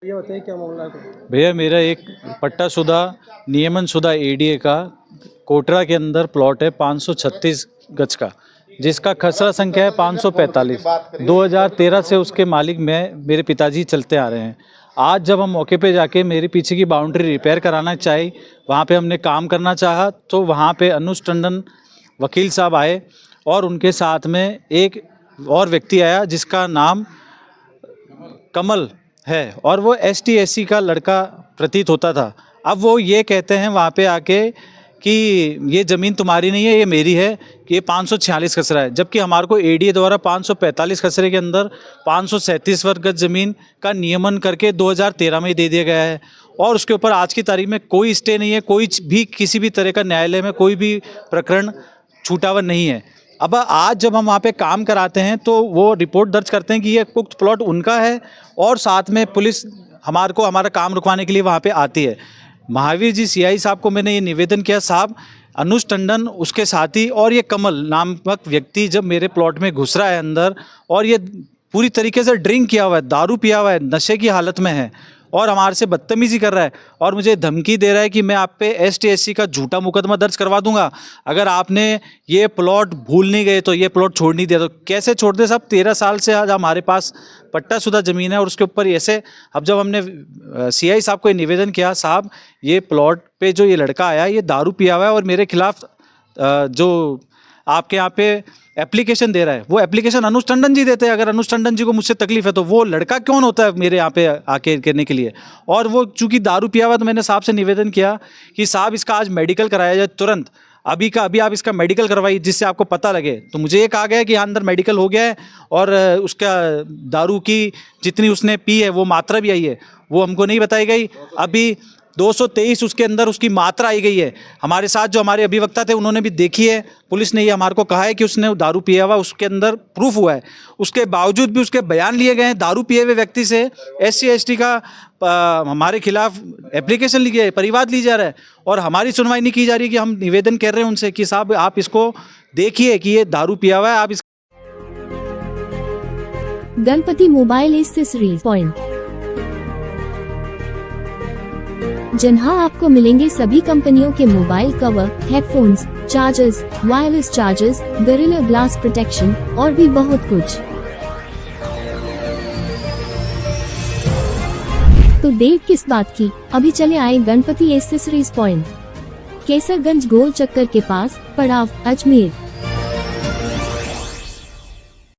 ये बताइए क्या मामला है? भैया मेरा एक पट्टाशुदा नियमनशुदा एडीए का कोटरा के अंदर प्लॉट है 536 गज का, जिसका खसरा संख्या है 545। 2013 से उसके मालिक मेरे पिताजी चलते आ रहे हैं। आज जब हम मौके पे जाके मेरे पीछे की बाउंड्री रिपेयर कराना चाहिए, वहाँ पे हमने काम करना चाहा, तो वहाँ पे अनुज टंडन वकील साहब आए और उनके साथ में एक और व्यक्ति आया जिसका नाम कमल है और वो ST/SC का लड़का प्रतीत होता था। अब वो ये कहते हैं वहाँ पे आके कि ये ज़मीन तुम्हारी नहीं है, ये मेरी है, कि ये 546 खसरा है, जबकि हमारे को एडीए द्वारा 545 खसरे के अंदर 537 वर्ग गज ज़मीन का नियमन करके 2013 में ही दे दिया गया है और उसके ऊपर आज की तारीख में कोई स्टे नहीं है, कोई भी किसी भी तरह का न्यायालय में कोई भी प्रकरण छूटा हुआ नहीं है। अब आज जब हम वहाँ पे काम कराते हैं तो वो रिपोर्ट दर्ज करते हैं कि ये पुख्त प्लॉट उनका है और साथ में पुलिस हमारा काम रुकवाने के लिए वहाँ पे आती है। महावीर जी CI साहब को मैंने ये निवेदन किया, साहब अनुज टंडन उसके साथी और ये कमल नामक व्यक्ति जब मेरे प्लॉट में घुस रहा है अंदर और ये पूरी तरीके से ड्रिंक किया हुआ है, दारू पिया हुआ है, नशे की हालत में है और हमारे से बदतमीजी कर रहा है और मुझे धमकी दे रहा है कि मैं आप पे ST/SC का झूठा मुकदमा दर्ज करवा दूंगा अगर आपने ये प्लॉट भूल नहीं गए तो ये प्लॉट छोड़ नहीं दिया। तो कैसे छोड़ दे साहब? 13 साल से आज हमारे पास पट्टाशुदा ज़मीन है और उसके ऊपर ऐसे। अब जब हमने CI साहब को ये निवेदन किया, साहब ये प्लॉट पे जो ये लड़का आया ये दारू पिया हुआ है और मेरे खिलाफ जो आपके यहाँ पे एप्लीकेशन दे रहा है वो एप्लीकेशन अनुज टंडन जी देते हैं। अगर अनुज टंडन जी को मुझसे तकलीफ है तो वो लड़का कौन होता है मेरे यहाँ पे आके करने के लिए? और वो चूंकि दारू पिया हुआ, तो मैंने साहब से निवेदन किया कि साहब इसका आज मेडिकल कराया जाए तुरंत, अभी का अभी आप इसका मेडिकल करवाइए जिससे आपको पता लगे। तो मुझे ये कहा गया कि हाँ अंदर मेडिकल हो गया है और उसका दारू की जितनी उसने पी है वो मात्रा भी आई है, वो हमको नहीं बताई गई। अभी 223 उसके अंदर उसकी मात्रा आई गई है। हमारे साथ जो हमारे अभिवक्ता थे उन्होंने भी देखी है, पुलिस ने ये हमारे को कहा है कि उसने दारू पिया हुआ उसके अंदर प्रूफ हुआ है। उसके बावजूद भी उसके बयान लिए गए हैं। दारू पिए हुए व्यक्ति से SC/ST का हमारे खिलाफ एप्लीकेशन ली है, परिवाद ली जा रहा है और हमारी सुनवाई नहीं की जा रही है कि हम निवेदन कर रहे हैं उनसे कि साहब आप इसको देखिए कि ये दारू पिया हुआ है। आप इस गणपति मोबाइल एक्सेसरीज पॉइंट, जहाँ आपको मिलेंगे सभी कंपनियों के mobile cover, headphones, chargers, wireless chargers, gorilla glass protection और भी बहुत कुछ। तो देर किस बात की, अभी चले आए गणपति एक्सेसरीज पॉइंट, केसरगंज गोल चक्कर के पास, पड़ाव, अजमेर।